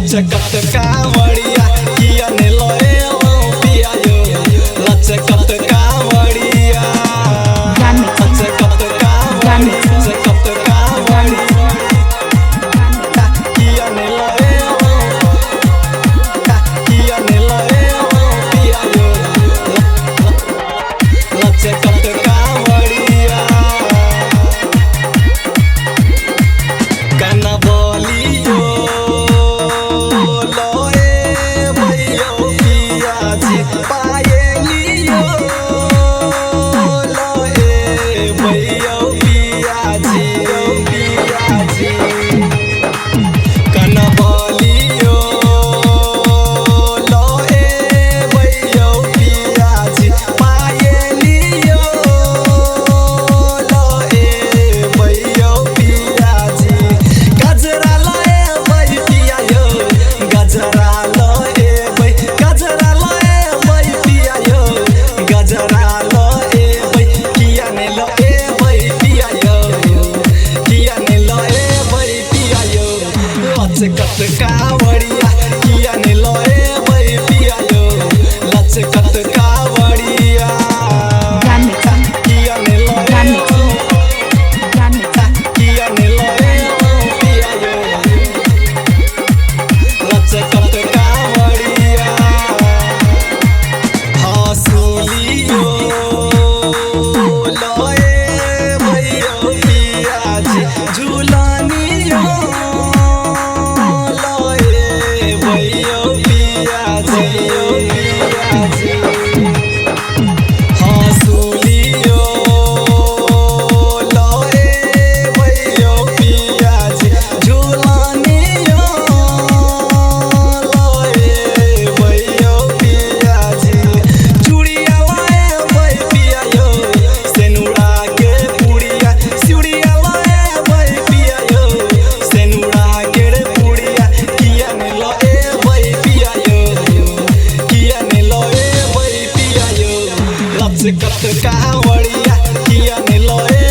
लचकत कावड़िया किया ने लोए पिया यो लचकत कावड़िया लचकत कावड़िया लचकत कावड़िया किया ने लोए पिया यो लचकत कावड़िया गाना बोलियो लचकत कावड़िया किया ने लोए भाई पिया यो लचकत कावड़िया किया ने लोए पिया यो लचकत कावड़िया हंसुलियो लोए भैया पिया जी झूलानियो लचकत कावड़िया किया ने लोए